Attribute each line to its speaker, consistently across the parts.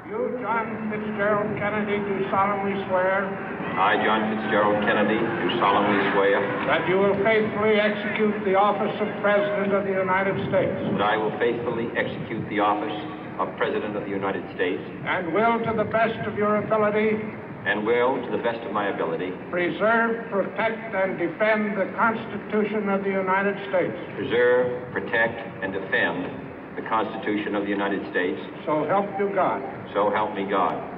Speaker 1: You, John Fitzgerald Kennedy, do solemnly swear
Speaker 2: I, John Fitzgerald Kennedy, do solemnly swear
Speaker 1: that you will faithfully execute the office of President of the United States
Speaker 2: that I will faithfully execute the office of President of the United States
Speaker 1: and will, to the best of your ability,
Speaker 2: and will, to the best of my ability,
Speaker 1: preserve, protect, and defend the Constitution of the United States.
Speaker 2: preserve, protect, and defend the Constitution of the United States.
Speaker 1: So help you God.
Speaker 2: So help me God.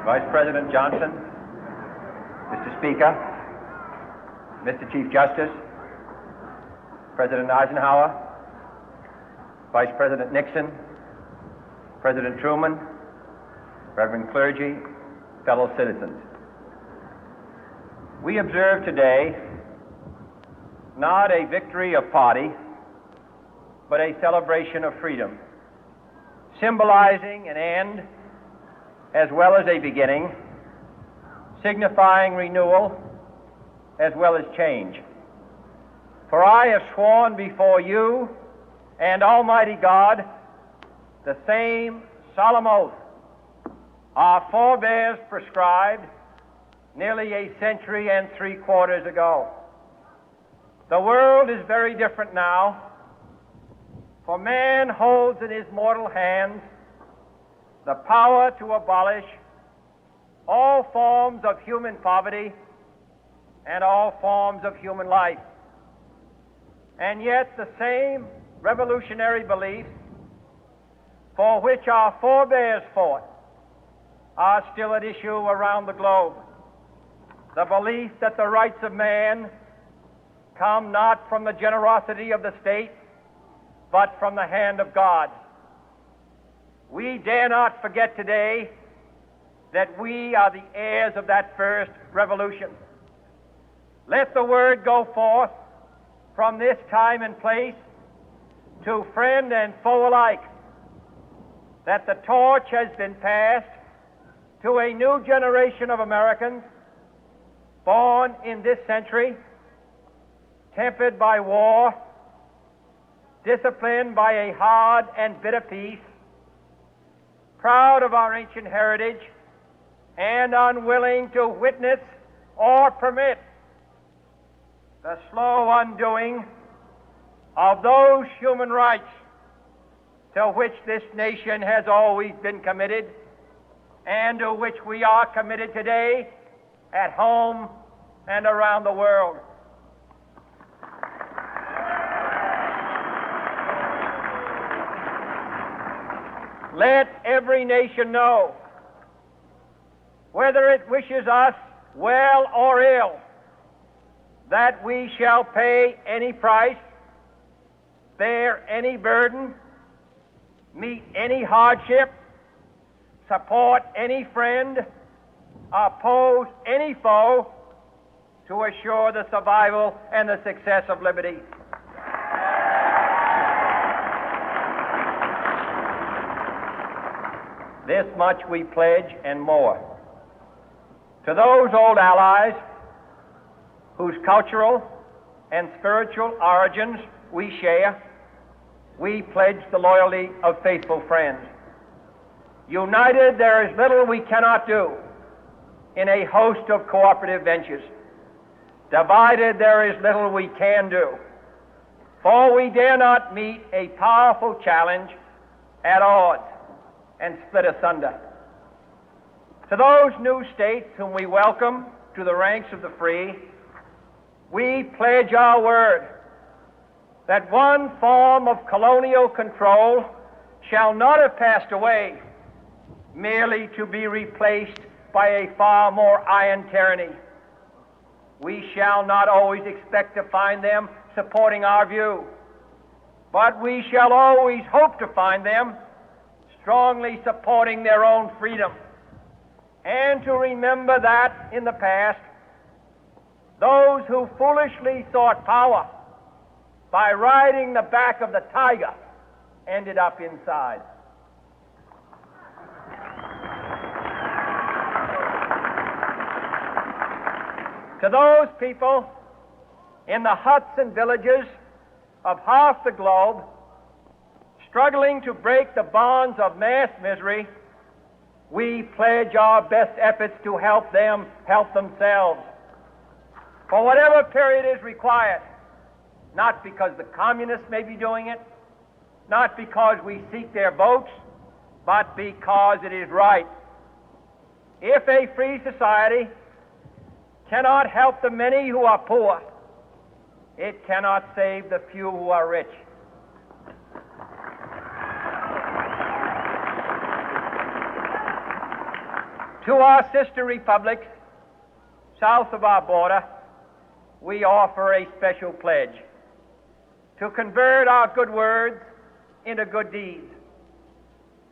Speaker 3: Vice President Johnson, Mr. Speaker, Mr. Chief Justice, President Eisenhower, Vice President Nixon, President Truman, Reverend clergy, fellow citizens. We observe today not a victory of party, but a celebration of freedom, symbolizing an end as well as a beginning, signifying renewal as well as change. For I have sworn before you and Almighty God the same solemn oath our forebears prescribed nearly a century and 3/4 ago. The world is very different now, for man holds in his mortal hands the power to abolish all forms of human poverty and all forms of human life. And yet the same revolutionary beliefs for which our forebears fought are still at issue around the globe. The belief that the rights of man come not from the generosity of the state, but from the hand of God. We dare not forget today that we are the heirs of that first revolution. Let the word go forth from this time and place to friend and foe alike that the torch has been passed to a new generation of Americans born in this century, tempered by war, disciplined by a hard and bitter peace, proud of our ancient heritage, and unwilling to witness or permit the slow undoing of those human rights to which this nation has always been committed and to which we are committed today at home and around the world. Let every nation know, whether it wishes us well or ill, that we shall pay any price, bear any burden, meet any hardship, support any friend, oppose any foe to assure the survival and the success of liberty. This much we pledge and more. To those old allies whose cultural and spiritual origins we share, we pledge the loyalty of faithful friends. United, there is little we cannot do in a host of cooperative ventures. Divided, there is little we can do, for we dare not meet a powerful challenge at odds and split asunder. To those new states whom we welcome to the ranks of the free, we pledge our word that one form of colonial control shall not have passed away, merely to be replaced by a far more iron tyranny. We shall not always expect to find them supporting our view, but we shall always hope to find them strongly supporting their own freedom, and to remember that in the past, those who foolishly sought power by riding the back of the tiger ended up inside. To those people in the huts and villages of half the globe struggling to break the bonds of mass misery, we pledge our best efforts to help them help themselves for whatever period is required, not because the communists may be doing it, not because we seek their votes, but because it is right. If a free society cannot help the many who are poor, it cannot save the few who are rich. To our sister republics south of our border, we offer a special pledge to convert our good words into good deeds,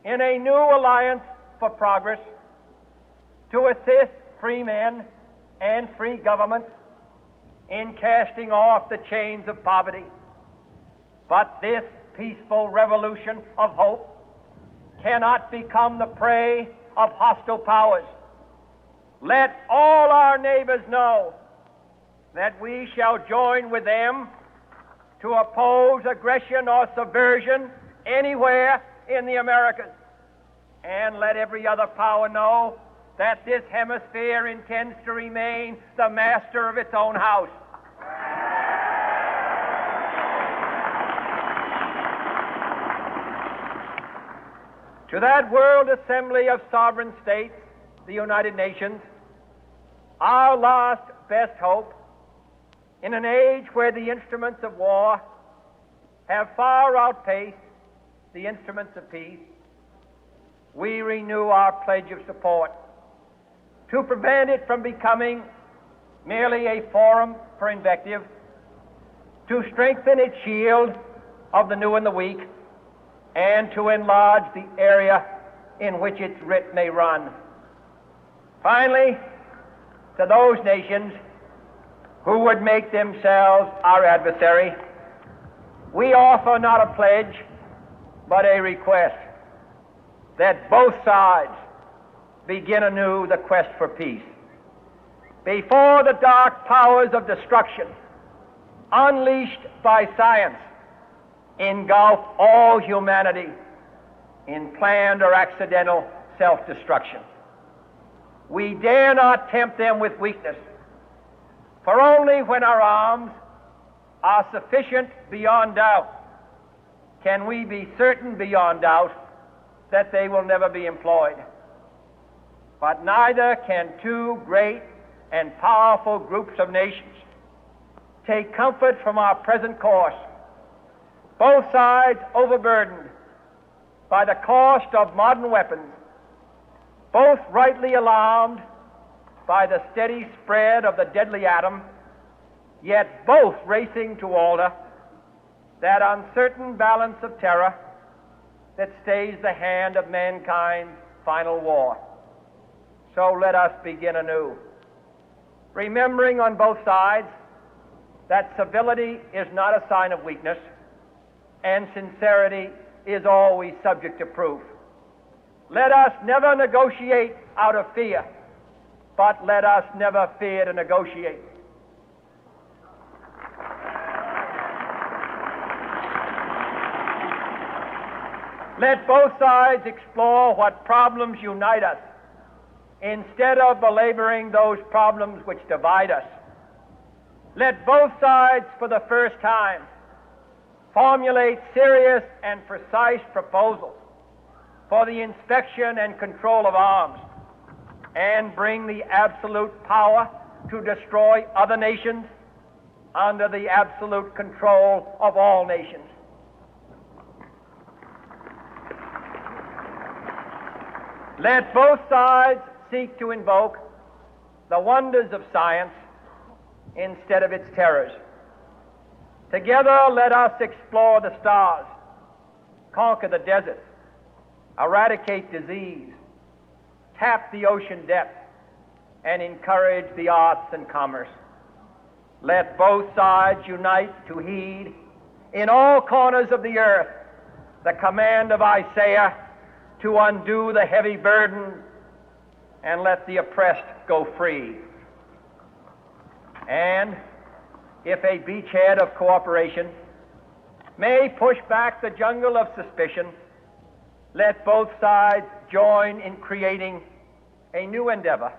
Speaker 3: in a new alliance for progress, to assist free men and free governments in casting off the chains of poverty. But this peaceful revolution of hope cannot become the prey of hostile powers. Let all our neighbors know that we shall join with them to oppose aggression or subversion anywhere in the Americas. And let every other power know that this hemisphere intends to remain the master of its own house. To that World Assembly of Sovereign States, the United Nations, our last best hope, in an age where the instruments of war have far outpaced the instruments of peace, we renew our pledge of support to prevent it from becoming merely a forum for invective, to strengthen its shield of the new and the weak, and to enlarge the area in which its writ may run. Finally, to those nations who would make themselves our adversary, we offer not a pledge, but a request that both sides begin anew the quest for peace. Before the dark powers of destruction, unleashed by science, engulf all humanity in planned or accidental self-destruction, we dare not tempt them with weakness, for only when our arms are sufficient beyond doubt can we be certain beyond doubt that they will never be employed. But neither can two great and powerful groups of nations take comfort from our present course, both sides overburdened by the cost of modern weapons, both rightly alarmed by the steady spread of the deadly atom, yet both racing to alter that uncertain balance of terror that stays the hand of mankind's final war. So let us begin anew, remembering on both sides that civility is not a sign of weakness, and sincerity is always subject to proof. Let us never negotiate out of fear, but let us never fear to negotiate. Let both sides explore what problems unite us, instead of belaboring those problems which divide us. Let both sides, for the first time, formulate serious and precise proposals for the inspection and control of arms, and bring the absolute power to destroy other nations under the absolute control of all nations. Let both sides seek to invoke the wonders of science instead of its terrors. Together, let us explore the stars, conquer the deserts, eradicate disease, tap the ocean depth, and encourage the arts and commerce. Let both sides unite to heed in all corners of the earth the command of Isaiah to undo the heavy burden and let the oppressed go free. And if a beachhead of cooperation may push back the jungle of suspicion, let both sides join in creating a new endeavor,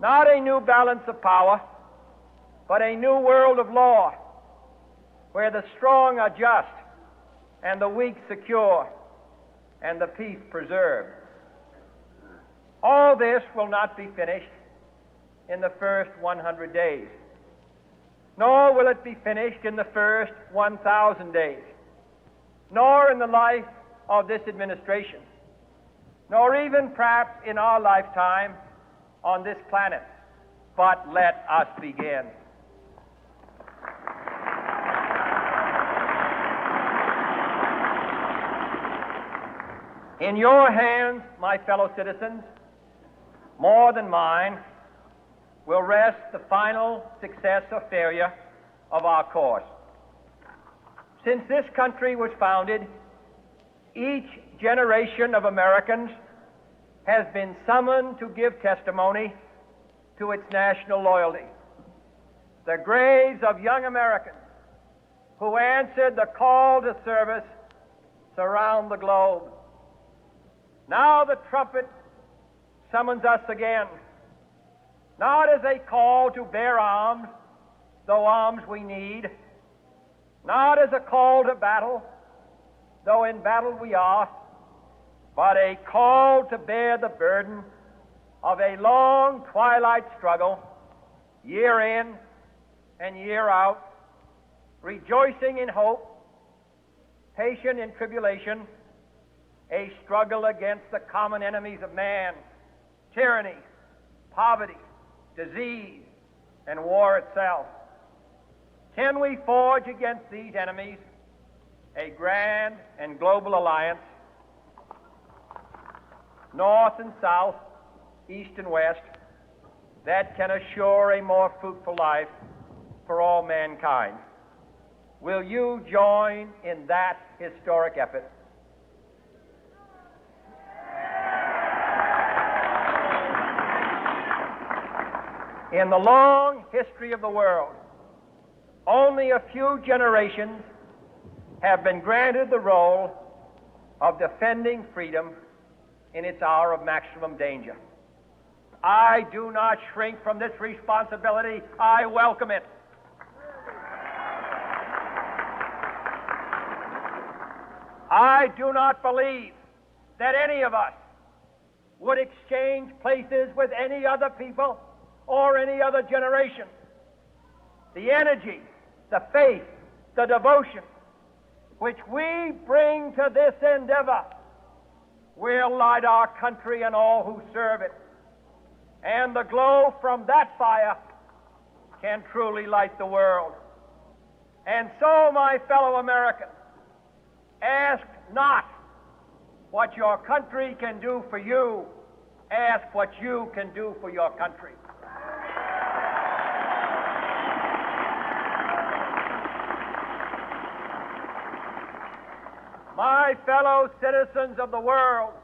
Speaker 3: not a new balance of power, but a new world of law, where the strong are just and the weak secure and the peace preserved. All this will not be finished in the first 100 days, nor will it be finished in the first 1,000 days, nor in the life of this administration, nor even perhaps in our lifetime on this planet. But let us begin. In your hands, my fellow citizens, more than mine, will rest the final success or failure of our course. Since this country was founded, each generation of Americans has been summoned to give testimony to its national loyalty. The graves of young Americans who answered the call to service surround the globe. Now the trumpet summons us again, not as a call to bear arms, though arms we need, not as a call to battle, though in battle we are, but a call to bear the burden of a long twilight struggle, year in and year out, rejoicing in hope, patient in tribulation, a struggle against the common enemies of man, tyranny, poverty, disease, and war itself. Can we forge against these enemies a grand and global alliance, north and south, east and west, that can assure a more fruitful life for all mankind? Will you join in that historic effort? In the long history of the world, only a few generations have been granted the role of defending freedom in its hour of maximum danger. I do not shrink from this responsibility. I welcome it. I do not believe that any of us would exchange places with any other people or any other generation. The energy, the faith, the devotion which we bring to this endeavor will light our country and all who serve it. And the glow from that fire can truly light the world. And so, my fellow Americans, ask not what your country can do for you, ask what you can do for your country. My fellow citizens of the world,